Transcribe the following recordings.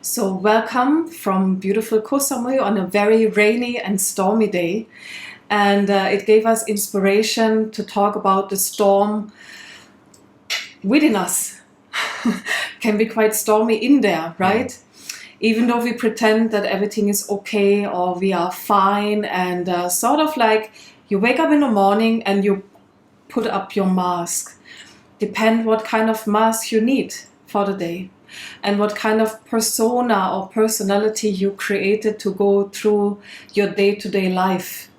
So welcome from beautiful Koh Samui on a very rainy and stormy day. And it gave us inspiration to talk about the storm within us. Can be quite stormy in there, right? Even though we pretend that everything is okay or we are fine, and sort of like you wake up in the morning and you put up your mask. Depend what kind of mask you need for the day and what kind of persona or personality you created to go through your day-to-day life.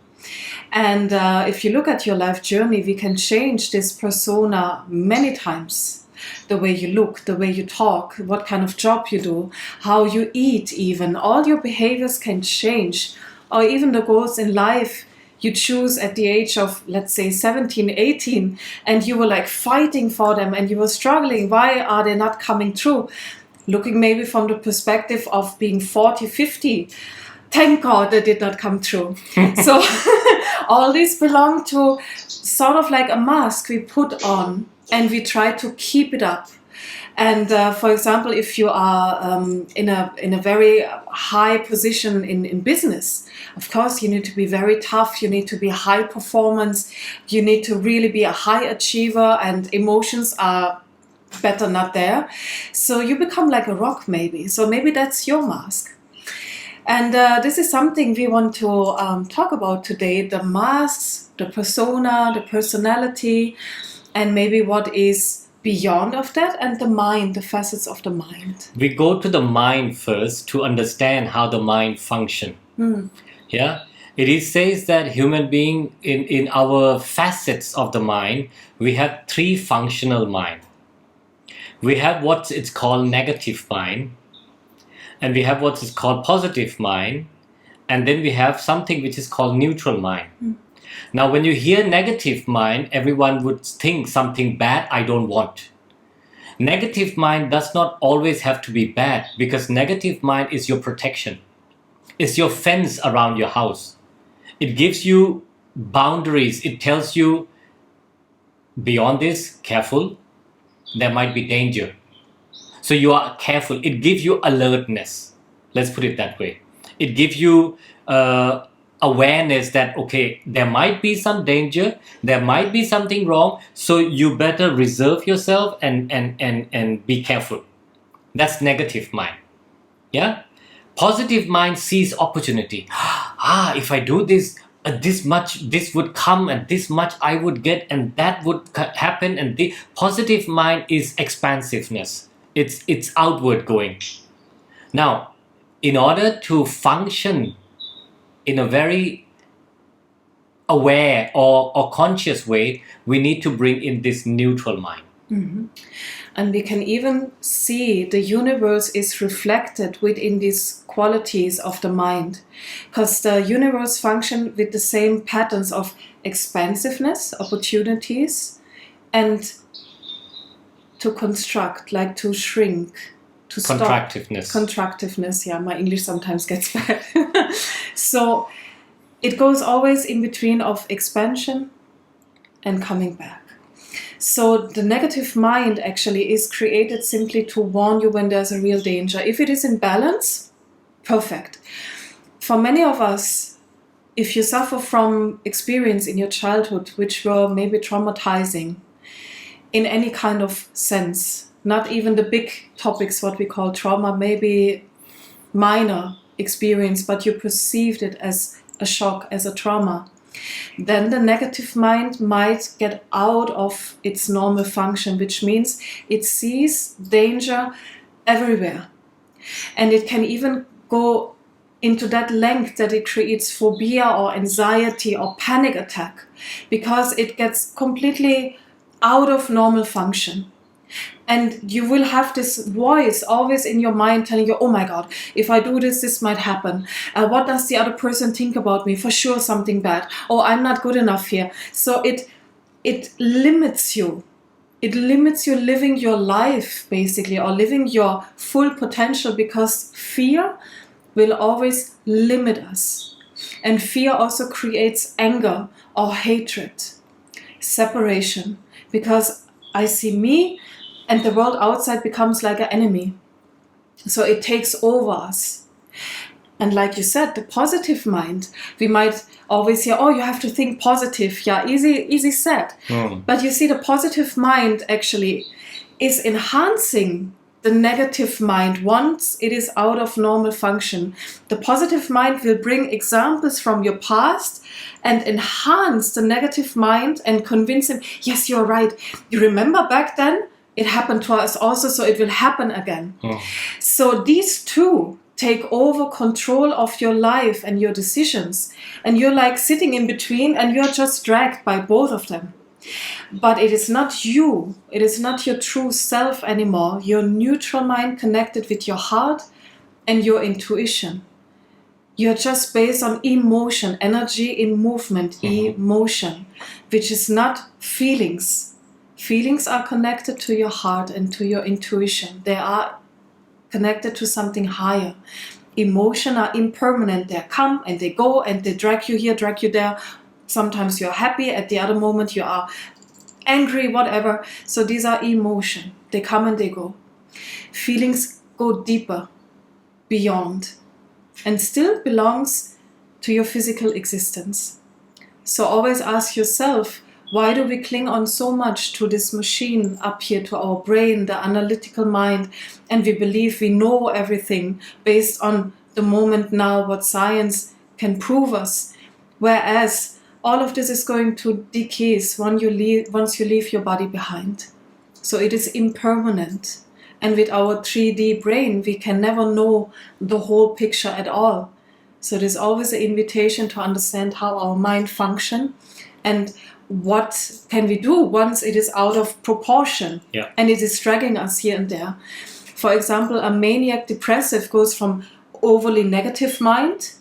And if you look at your life journey, we can change this persona many times. The way you look, the way you talk, what kind of job you do, how you eat even. All your behaviors can change. Or even the goals in life you choose at the age of, let's say, 17, 18, and you were like fighting for them and you were struggling. Why are they not coming true? Looking maybe from the perspective of being 40, 50. Thank God they did not come true. So all these belong to sort of like a mask we put on and we try to keep it up. And for example, if you are in a very high position in business, of course, you need to be very tough. You need to be high performance. You need to really be a high achiever, and emotions are better not there. So you become like a rock maybe. So maybe that's your mask. And this is something we want to talk about today, the masks, the persona, the personality, and maybe what is beyond of that, and the mind, the facets of the mind. We go to the mind first to understand how the mind function. Yeah, it says that human being in our facets of the mind, we have three functional mind. We have what it's called negative mind, and we have what is called positive mind, and then we have something which is called neutral mind. Now, when you hear negative mind, everyone would think something bad I don't want. Negative mind does not always have to be bad, because negative mind is your protection. It's your fence around your house. It gives you boundaries. It tells you, beyond this, careful, there might be danger. So you are careful. It gives you alertness. Let's put it that way. It gives you awareness that, okay, there might be some danger, there might be something wrong, so you better reserve yourself and be careful. That's negative mind. Yeah? Positive mind sees opportunity. If I do this, this much, this would come, and this much I would get, and that would happen. And the positive mind is expansiveness. It's outward going. Now, in order to function in a very aware or conscious way, we need to bring in this neutral mind. And we can even see the universe is reflected within these qualities of the mind, because the universe functions with the same patterns of expansiveness, opportunities, and to construct, like to shrink, to stop. Contractiveness, yeah, my English sometimes gets bad. So it goes always in between of expansion and coming back. So the negative mind actually is created simply to warn you when there's a real danger. If it is in balance, perfect. For many of us, if you suffer from experience in your childhood which were maybe traumatizing in any kind of sense, not even the big topics, what we call trauma, maybe minor experience, but you perceived it as a shock, as a trauma, then the negative mind might get out of its normal function, which means it sees danger everywhere. And it can even go into that length that it creates phobia or anxiety or panic attack, because it gets completely out of normal function. And you will have this voice always in your mind telling you, oh my God, if I do this, this might happen. What does the other person think about me? For sure something bad. Oh, I'm not good enough here. So it limits you. It limits you living your life, basically, or living your full potential, because fear will always limit us. And fear also creates anger or hatred, separation, because I see me, and the world outside becomes like an enemy. So it takes over us. And like you said, the positive mind, we might always hear, oh, you have to think positive. Yeah, easy said. But you see, the positive mind actually is enhancing the negative mind once it is out of normal function. The positive mind will bring examples from your past and enhance the negative mind and convince him, yes, you're right. You remember back then? It happened to us also, so it will happen again. So these two take over control of your life and your decisions. And you're like sitting in between and you're just dragged by both of them. But it is not you. It is not your true self anymore. Your neutral mind connected with your heart and your intuition. You're just based on emotion, energy in movement, emotion, which is not feelings. Feelings are connected to your heart and to your intuition. They are connected to something higher. Emotion are impermanent. They come and they go and they drag you here, drag you there. Sometimes you're happy, at the other moment you are angry, whatever. So these are emotion. They come and they go. Feelings go deeper, beyond, and still belongs to your physical existence. So always ask yourself, why do we cling on so much to this machine up here, to our brain, the analytical mind, and we believe we know everything based on the moment now, what science can prove us, whereas all of this is going to decay once you leave your body behind. So it is impermanent. And with our 3D brain, we can never know the whole picture at all. So there's always an invitation to understand how our mind functions and what can we do once it is out of proportion and it is dragging us here and there. For example, a maniac depressive goes from overly negative mind,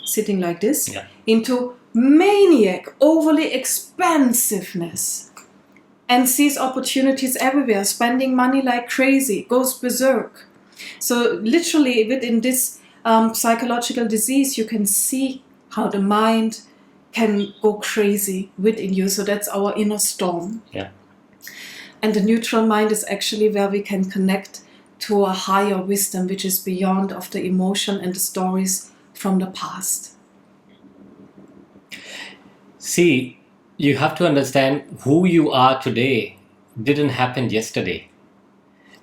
sitting like this, into maniac, overly expansiveness, and sees opportunities everywhere, spending money like crazy, goes berserk. So literally within this psychological disease, you can see how the mind can go crazy within you. So that's our inner storm. And the neutral mind is actually where we can connect to a higher wisdom, which is beyond of the emotion and the stories from the past. See, you have to understand who you are today didn't happen yesterday.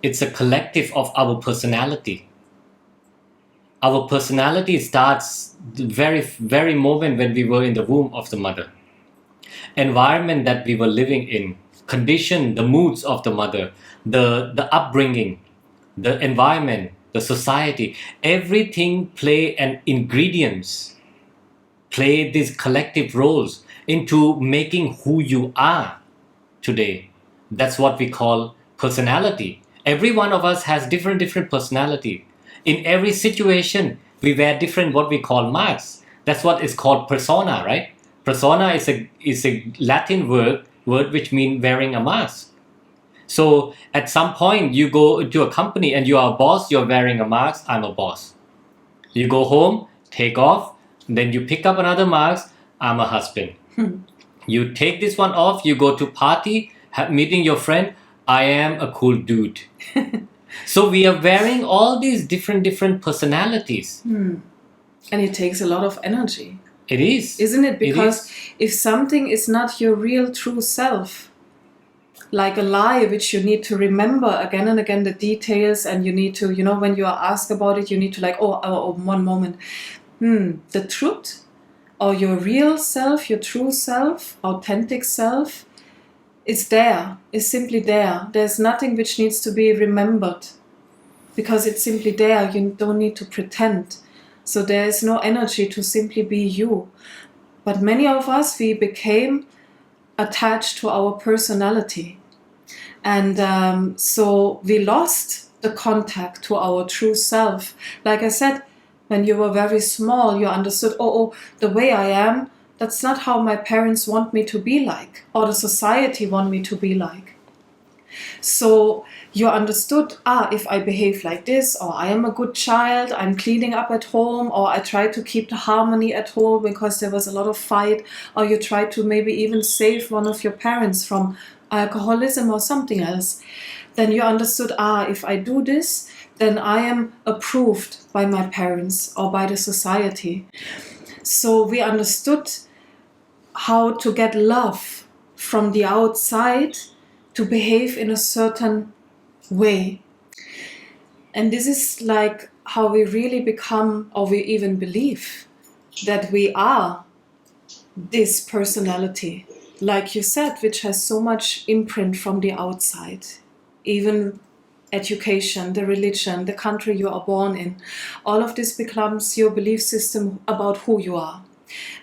It's a collective of our personality. Our personality starts the very, very moment when we were in the womb of the mother. Environment that we were living in, condition, the moods of the mother, the upbringing, the environment, the society, everything play an ingredients, play these collective roles into making who you are today. That's what we call personality. Every one of us has different personality. In every situation, we wear different what we call masks. That's what is called persona, right? Persona is a Latin word which means wearing a mask. So at some point, you go into a company and you are a boss, you're wearing a mask, I'm a boss. You go home, take off, then you pick up another mask, I'm a husband. You take this one off, you go to party, meeting your friend, I am a cool dude. So we are wearing all these different personalities. And it takes a lot of energy. It is. Isn't it? Because if something is not your real true self, like a lie which you need to remember again and again the details, and you need to, when you are asked about it, you need to oh, one moment. The truth or your real self, your true self, authentic self, is there, is simply there. There's nothing which needs to be remembered because it's simply there. You don't need to pretend. So there is no energy to simply be you. But many of us, we became attached to our personality. And so we lost the contact to our true self. Like I said, when you were very small, you understood, the way I am, that's not how my parents want me to be like, or the society want me to be like. So you understood, if I behave like this, or I am a good child, I'm cleaning up at home, or I try to keep the harmony at home because there was a lot of fight, or you try to maybe even save one of your parents from alcoholism or something else, then you understood, if I do this, then I am approved by my parents or by the society. So we understood how to get love from the outside to behave in a certain way. And this is like how we really become, or we even believe, that we are this personality, like you said, which has so much imprint from the outside, even education, the religion, the country you are born in. All of this becomes your belief system about who you are.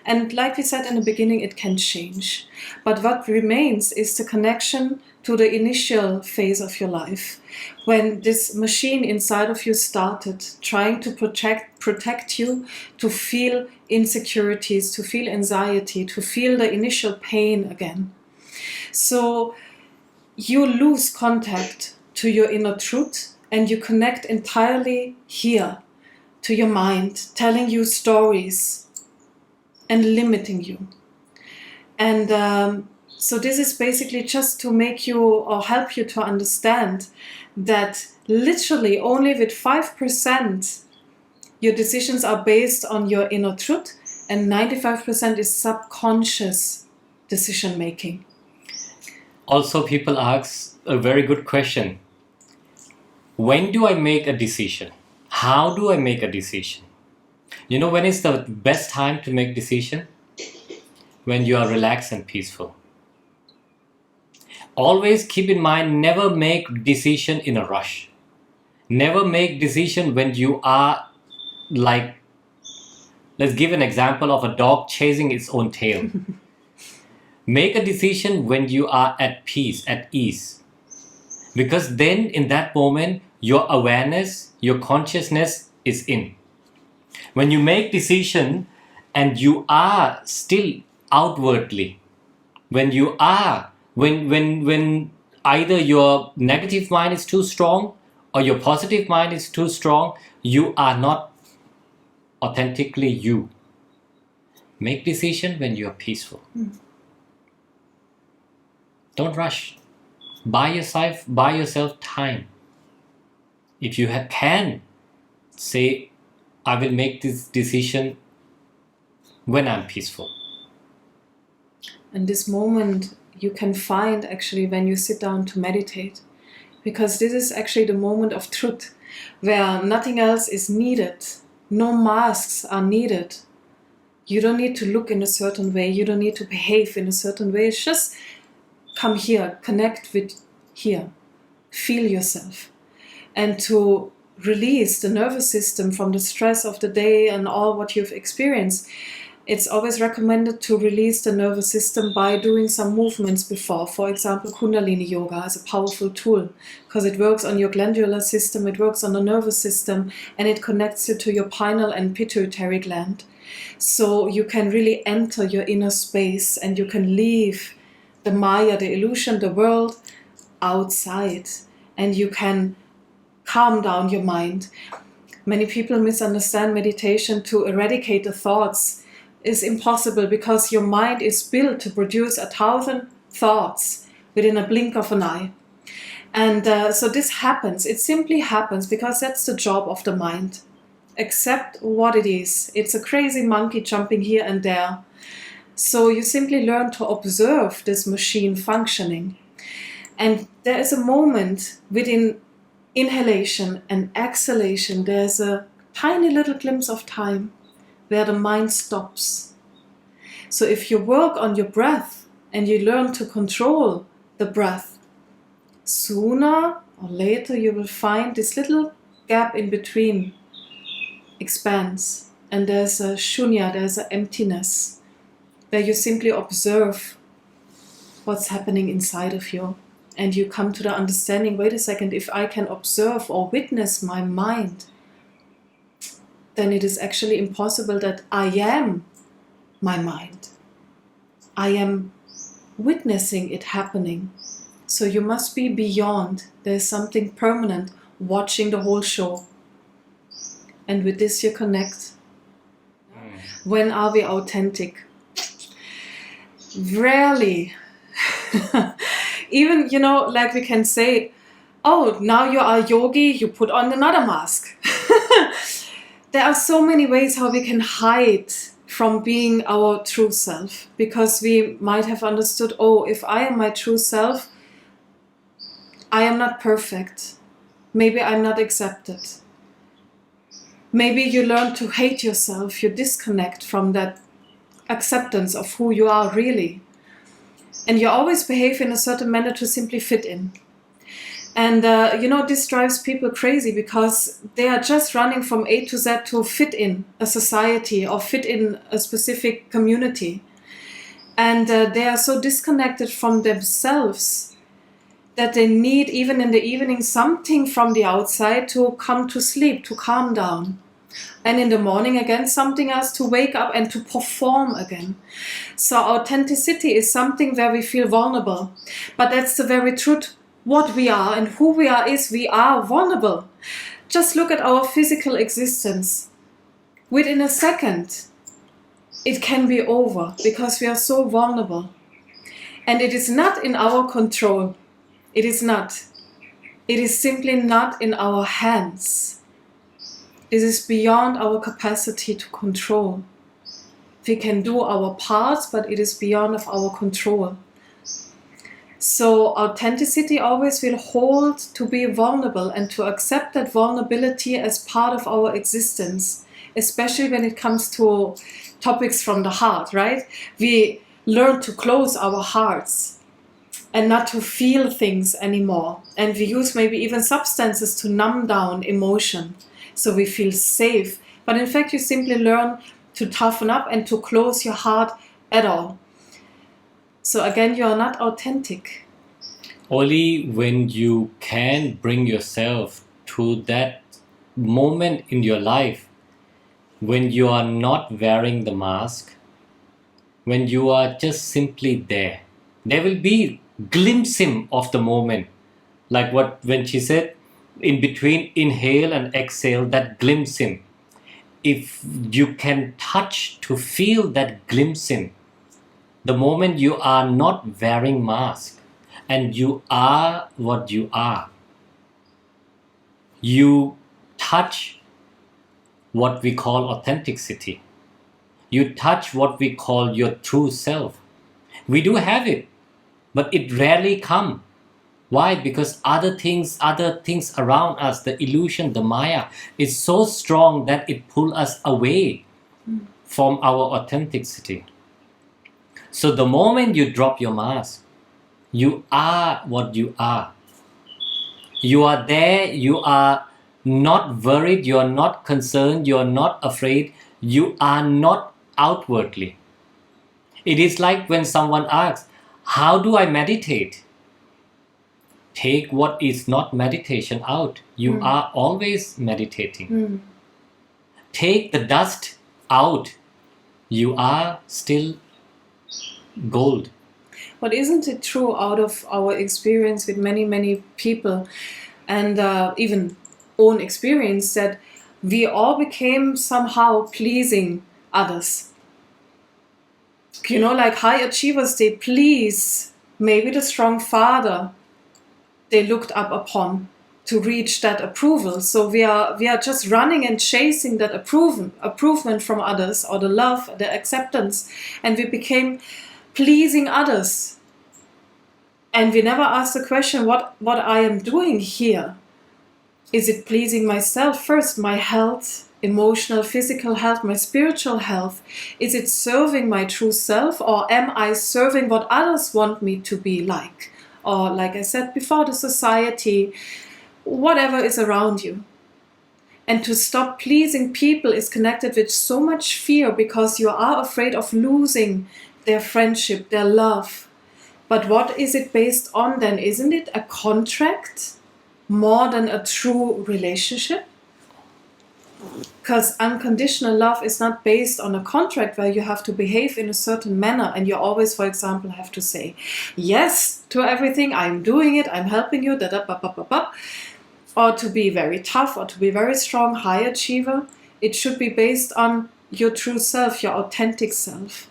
And like we said in the beginning, it can change. But what remains is the connection to the initial phase of your life, when this machine inside of you started trying to protect you, to feel insecurities, to feel anxiety, to feel the initial pain again. So you lose contact to your inner truth and you connect entirely here to your mind, telling you stories and limiting you. And so this is basically just to make you or help you to understand that literally only with 5% your decisions are based on your inner truth, and 95% is subconscious decision making. Also, people ask a very good question. When do I make a decision? How do I make a decision? You know, when is the best time to make decision? When you are relaxed and peaceful. Always keep in mind, never make decision in a rush. Never make decision when you are like, let's give an example of a dog chasing its own tail. Make a decision when you are at peace, at ease. Because then in that moment, your awareness, your consciousness is in. When you make decision and you are still outwardly, when either your negative mind is too strong or your positive mind is too strong, you are not authentically you. Make decision when you are peaceful. Don't rush. Buy yourself time. If you can say, I will make this decision when I'm peaceful. And this moment you can find actually when you sit down to meditate, because this is actually the moment of truth, where nothing else is needed. No masks are needed. You don't need to look in a certain way. You don't need to behave in a certain way. It's just come here, connect with here, feel yourself. And to release the nervous system from the stress of the day and all what you've experienced, it's always recommended to release the nervous system by doing some movements before. For example, Kundalini Yoga is a powerful tool because it works on your glandular system, it works on the nervous system, and it connects you to your pineal and pituitary gland. So you can really enter your inner space and you can leave the Maya, the illusion, the world outside, and you can calm down your mind. Many people misunderstand meditation to eradicate the thoughts. Is impossible, because your mind is built to produce 1,000 thoughts within a blink of an eye. And so this happens. It simply happens because that's the job of the mind. Accept what it is. It's a crazy monkey jumping here and there. So you simply learn to observe this machine functioning. And there is a moment within inhalation and exhalation, there's a tiny little glimpse of time where the mind stops. So if you work on your breath and you learn to control the breath, sooner or later you will find this little gap in between expands, and there's a shunya, there's an emptiness, where you simply observe what's happening inside of you. And you come to the understanding, wait a second, if I can observe or witness my mind, then it is actually impossible that I am my mind. I am witnessing it happening. So you must be beyond. There's something permanent watching the whole show. And with this you connect. When are we authentic? Rarely. Even, like we can say, oh, now you are a yogi, you put on another mask. There are so many ways how we can hide from being our true self, because we might have understood, oh, if I am my true self, I am not perfect. Maybe I'm not accepted. Maybe you learn to hate yourself, you disconnect from that acceptance of who you are really. And you always behave in a certain manner to simply fit in. And this drives people crazy, because they are just running from A to Z to fit in a society or fit in a specific community. And they are so disconnected from themselves that they need, even in the evening, something from the outside to come to sleep, to calm down. And in the morning again, something else to wake up and to perform again. So authenticity is something where we feel vulnerable. But that's the very truth. What we are and who we are is we are vulnerable. Just look at our physical existence. Within a second, it can be over, because we are so vulnerable. And it is not in our control. It is not. It is simply not in our hands. This is beyond our capacity to control. We can do our parts, but it is beyond of our control. So authenticity always will hold to be vulnerable and to accept that vulnerability as part of our existence, especially when it comes to topics from the heart, right? We learn to close our hearts and not to feel things anymore. And we use maybe even substances to numb down emotion, so we feel safe. But in fact, you simply learn to toughen up and to close your heart at all. So again, you are not authentic. Only when you can bring yourself to that moment in your life when you are not wearing the mask, when you are just simply there. There will be glimpsing of the moment, like when she said, in between inhale and exhale, that glimpsing. If you can touch to feel that glimpsing, the moment you are not wearing mask and you are what you are, you touch what we call authenticity. You touch what we call your true self. We do have it, but it rarely comes. Why? Because other things around us, the illusion, the Maya, is so strong that it pulls us away from our authenticity. So the moment you drop your mask, you are what you are. You are there, you are not worried, you are not concerned, you are not afraid, you are not outwardly. It is like when someone asks, how do I meditate? Take what is not meditation out. You are always meditating. Take the dust out. You are still gold. But isn't it true, out of our experience with many, many people, and even own experience, that we all became somehow pleasing others? Like high achievers, they please maybe the strong father they looked up upon to reach that approval. So we are just running and chasing that approval from others, or the love, the acceptance, and we became pleasing others. And we never asked the question, what I am doing here. Is it pleasing myself first, my health, emotional, physical health, my spiritual health? Is it serving my true self, or am I serving what others want me to be like? Or, like I said before, the society, whatever is around you. And to stop pleasing people is connected with so much fear, because you are afraid of losing their friendship, their love. But what is it based on then? Isn't it a contract more than a true relationship? Because unconditional love is not based on a contract where you have to behave in a certain manner and you always, for example, have to say yes to everything. I'm doing it, I'm helping you, or to be very tough or to be very strong, high achiever. It should be based on your true self, your authentic self.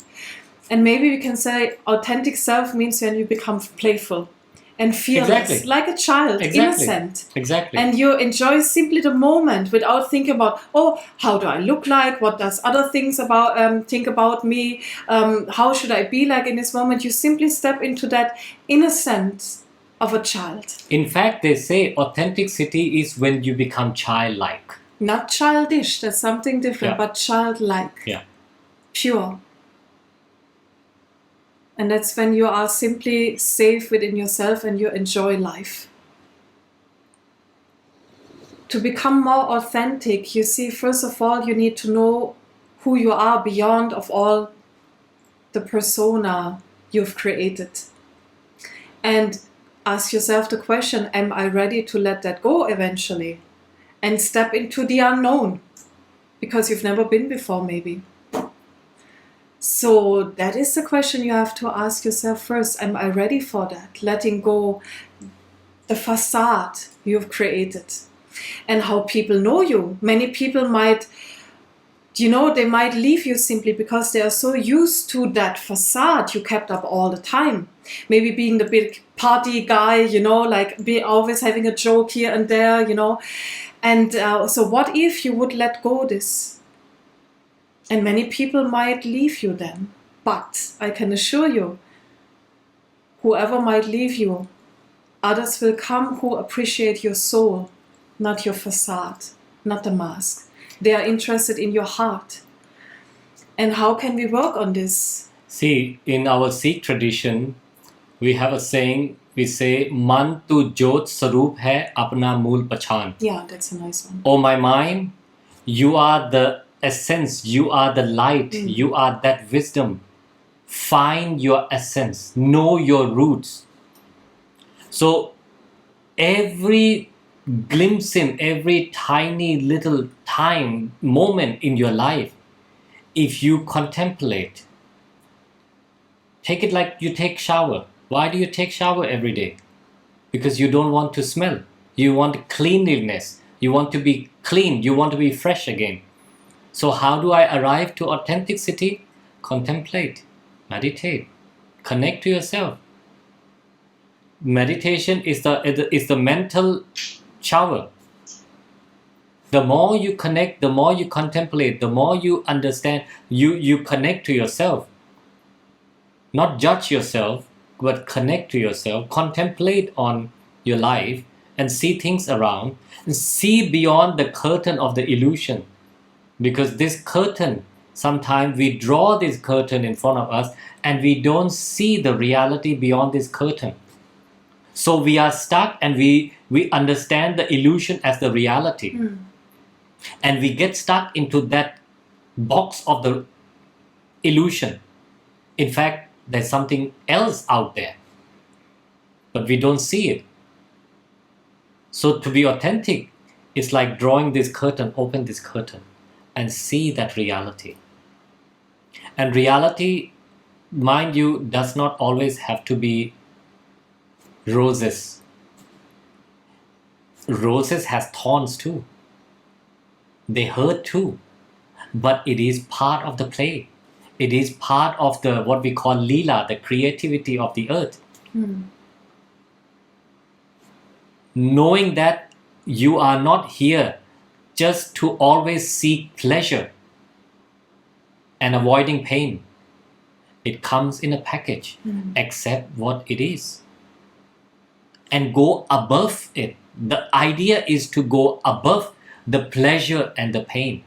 And maybe we can say authentic self means when you become playful and fearless, Exactly. like a child, Exactly. innocent. Exactly. And you enjoy simply the moment without thinking about, oh, how do I look like? What does other things about think about me? How should I be like in this moment? You simply step into that innocence of a child. In fact, they say authenticity is when you become childlike. Not childish, that's something different, Yeah. but childlike, Yeah. pure. And that's when you are simply safe within yourself and you enjoy life. To become more authentic, you see, first of all, you need to know who you are beyond of all the persona you've created. And ask yourself the question, am I ready to let that go eventually? And step into the unknown, because you've never been before, maybe. So that is the question you have to ask yourself first. Am I ready for that? Letting go the facade you've created. And how people know you. Many people might, they might leave you simply because they are so used to that facade you kept up all the time. Maybe being the big party guy, like be always having a joke here and there, And so what if you would let go this? And many people might leave you then. But I can assure you, whoever might leave you, others will come who appreciate your soul, not your facade, not the mask. They are interested in your heart. And how can we work on this? See, in our Sikh tradition, we have a saying, we say, Man tu jot saroop hai, apna mool pachan. Yeah, that's a nice one. Oh my mind, you are the essence, you are the light, you are that wisdom. Find your essence, know your roots. So every glimpse in every tiny little time, moment in your life, if you contemplate, take it like you take shower. Why do you take shower every day? Because you don't want to smell. You want cleanliness. You want to be clean. You want to be fresh again. So how do I arrive to authenticity? Contemplate, meditate, connect to yourself. Meditation is the mental shower. The more you connect, the more you contemplate, the more you understand, you connect to yourself. Not judge yourself, but connect to yourself, contemplate on your life and see things around, and see beyond the curtain of the illusion. Because this curtain, sometimes we draw this curtain in front of us and we don't see the reality beyond this curtain. So we are stuck and we understand the illusion as the reality. And we get stuck into that box of the illusion. In fact, there's something else out there, but we don't see it. So to be authentic is like drawing this curtain, open this curtain, and see that reality. And reality, mind you, does not always have to be roses. Roses has thorns too. They hurt too. But it is part of the play. It is part of the what we call Leela, the creativity of the earth. Knowing that you are not here just to always seek pleasure and avoiding pain. It comes in a package. Accept what it is. And go above it. The idea is to go above the pleasure and the pain.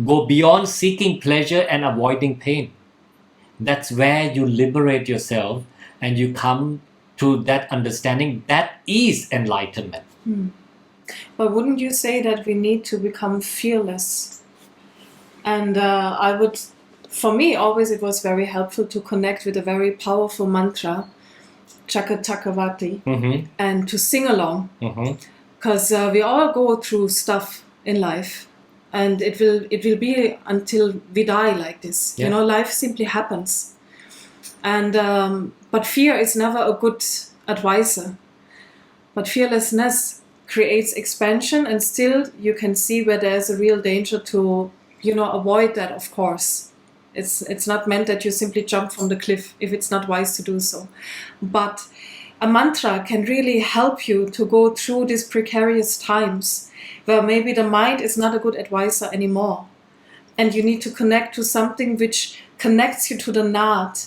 Go beyond seeking pleasure and avoiding pain. That's where you liberate yourself and you come to that understanding that is enlightenment. But wouldn't you say that we need to become fearless? And for me, always it was very helpful to connect with a very powerful mantra, Chakatavati, and to sing along. Because we all go through stuff in life. And it will be until we die like this. Yeah. Life simply happens. And but fear is never a good advisor. But fearlessness creates expansion, and still you can see where there's a real danger to, avoid that. Of course, it's not meant that you simply jump from the cliff if it's not wise to do so. But a mantra can really help you to go through these precarious times where maybe the mind is not a good advisor anymore. And you need to connect to something which connects you to the Naad,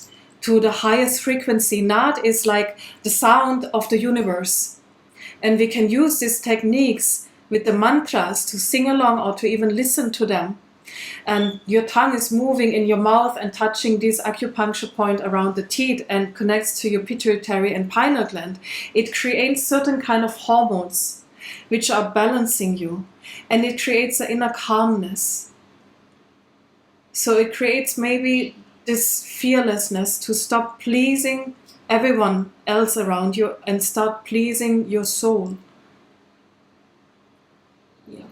to the highest frequency. Naad is like the sound of the universe. And we can use these techniques with the mantras to sing along or to even listen to them. And your tongue is moving in your mouth and touching this acupuncture point around the teeth and connects to your pituitary and pineal gland. It creates certain kind of hormones which are balancing you. And it creates an inner calmness. So it creates maybe this fearlessness to stop pleasing everyone else around you and start pleasing your soul. Yeah.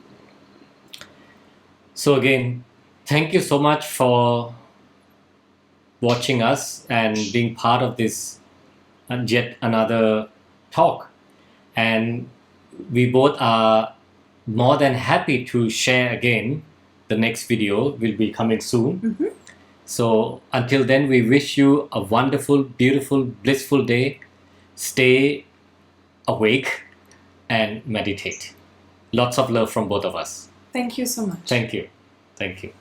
So again, thank you so much for watching us and being part of this yet another talk. And we both are more than happy to share again. The next video will be coming soon. Mm-hmm. So until then, we wish you a wonderful, beautiful, blissful day. Stay awake and meditate. Lots of love from both of us. Thank you so much. Thank you. Thank you.